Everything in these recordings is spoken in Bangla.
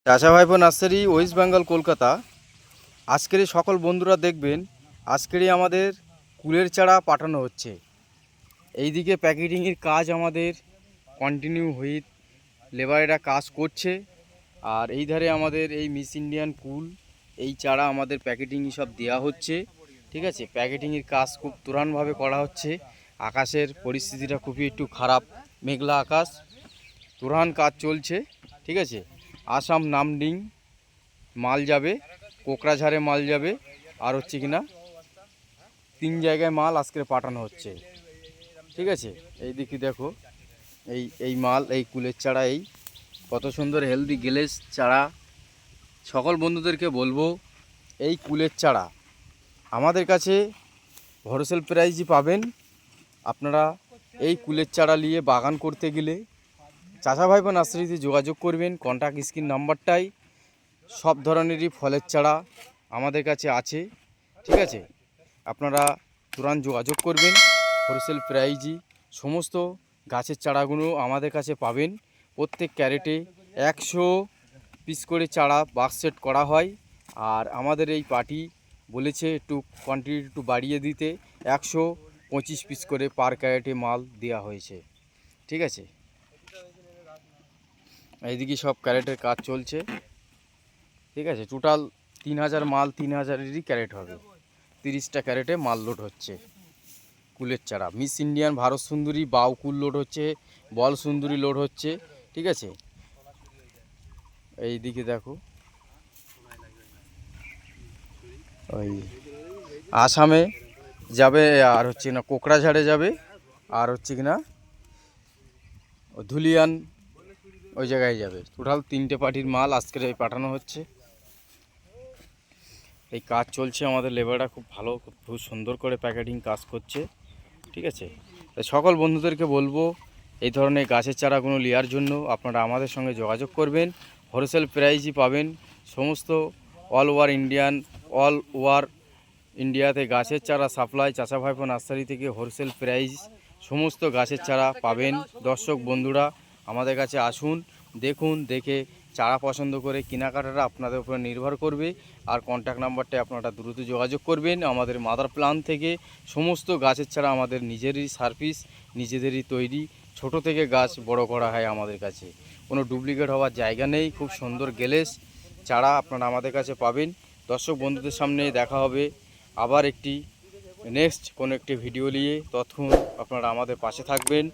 চাচা ভাইপো নার্সারি, ওয়েস্ট বেঙ্গল, কলকাতা। আজকের সকল বন্ধুরা দেখবেন, আজকেরই আমাদের কুলের চারা পাঠানো হচ্ছে। এইদিকে প্যাকেটিংয়ের কাজ আমাদের কন্টিনিউ হয়ে লেবারেরা কাজ করছে। আর এই ধারে আমাদের এই মিস ইন্ডিয়ান কুল, এই চারা আমাদের প্যাকেটিংই সব দেওয়া হচ্ছে। ঠিক আছে, প্যাকেটিংয়ের কাজ খুব তুরানভাবে করা হচ্ছে। আকাশের পরিস্থিতিটা খুবই একটু খারাপ, মেঘলা আকাশ, তুরান কাজ চলছে। ঠিক আছে, আসাম নামডিং মাল যাবে, কোকরাঝাড়ে মাল যাবে, আর হচ্ছে কিনা 3 জায়গায় মাল আজকে পাঠানো হচ্ছে। ঠিক আছে, এই দিকে দেখো, এই মাল, এই কুলের চারা, এই কত সুন্দর হেলদি গেলেস চারা। সকল বন্ধুদেরকে বলবো, এই কুলের চারা আমাদের কাছে হোলসেল প্রাইসই পাবেন। আপনারা এই কুলের চারা নিয়ে বাগান করতে গেলে চাচা ভাইপো নার্সারিতে যোগাযোগ করবেন। কন্ট্যাক্ট স্ক্রিন নাম্বারটাই। সব ধরনেরই ফলের চারা আমাদের কাছে আছে। ঠিক আছে, আপনারা তুরন্ত যোগাযোগ করবেন। হোলসেল প্রাইজই সমস্ত গাছের চারাগুলো আমাদের কাছে পাবেন। প্রত্যেক ক্যারেটে 100 পিস করে চারা বাক্স সেট করা হয়। আর আমাদের এই পার্টি বলেছে একটু কোয়ান্টিটি একটু বাড়িয়ে দিতে, 125 পিস করে পার ক্যারেটে মাল দেওয়া হয়েছে। ঠিক আছে, এইদিকে সব ক্যারেটের কাজ চলছে। ঠিক আছে, টোটাল 3000 মাল, 3000এরই ক্যারেট হবে। 30টা ক্যারেটে মাল লোড হচ্ছে কুলের চারা। মিস ইন্ডিয়ান, ভারত সুন্দরী, বাউ কুল লোড হচ্ছে, বল সুন্দরী লোড হচ্ছে। ঠিক আছে, এই দিকে দেখো, ওই আসামে যাবে, আর হচ্ছে না কোকরাঝাড়ে যাবে, আর হচ্ছে কিনা ধুলিয়ান ওই জায়গায় যাবে। টোটাল 3টে পার্টির মাল আজকের এই পাঠানো হচ্ছে। এই কাজ চলছে, আমাদের লেবাররা খুব ভালো, খুব সুন্দর করে প্যাকেটিং কাজ করছে। ঠিক আছে, তাই সকল বন্ধুদেরকে বলবো, এই ধরনের গাছের চারাগুলো নেওয়ার জন্য আপনারা আমাদের সঙ্গে যোগাযোগ করবেন। হোলসেল প্রাইসই পাবেন। সমস্ত অল ওভার ইন্ডিয়াতে গাছের চারা সাপ্লাই চাচা ভাইপো নার্সারি থেকে হোলসেল প্রাইস সমস্ত গাছের চারা পাবেন। দর্শক বন্ধুরা আমাদের কাছে আসুন, দেখুন, দেখে চারা পছন্দ করে কেনাকাটাটা আপনাদের উপরে নির্ভর করবে। আর কন্ট্যাক্ট নাম্বারটা আপনারা দ্রুত যোগাযোগ করবেন। আমাদের মাদার প্ল্যান থেকে সমস্ত গাছের চারা আমাদের নিজেরই সার্ভিস, নিজেদেরই তৈরি। ছোট থেকে গাছ বড় করা হয় আমাদের কাছে, কোনো ডুপ্লিকেট হওয়ার জায়গা নেই। খুব সুন্দর গেলেস চারা আপনারা আমাদের কাছে পাবেন। দর্শক বন্ধুদের সামনে দেখা হবে আবার একটি নেক্সট কোনো একটি ভিডিও নিয়ে। ততক্ষণ আপনারা আমাদের পাশে থাকবেন,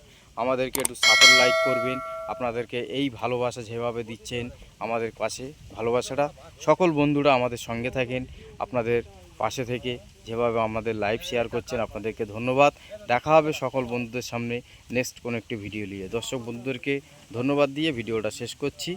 আমাদেরকে একটু সাপোর্ট লাইক করবেন। আপনাদেরকে এই ভালোবাসা যেভাবে দিচ্ছেন আমাদের পাশে, ভালোবাসাটা সকল বন্ধুরা আমাদের সঙ্গে থাকেন। আপনাদের পাশে থেকে যেভাবে আমাদের লাইভ শেয়ার করছেন, আপনাদেরকে ধন্যবাদ। দেখা হবে সকল বন্ধুদের সামনে নেক্সট কোনো একটি ভিডিও নিয়ে। দর্শক বন্ধুদেরকে ধন্যবাদ দিয়ে ভিডিওটা শেষ করছি।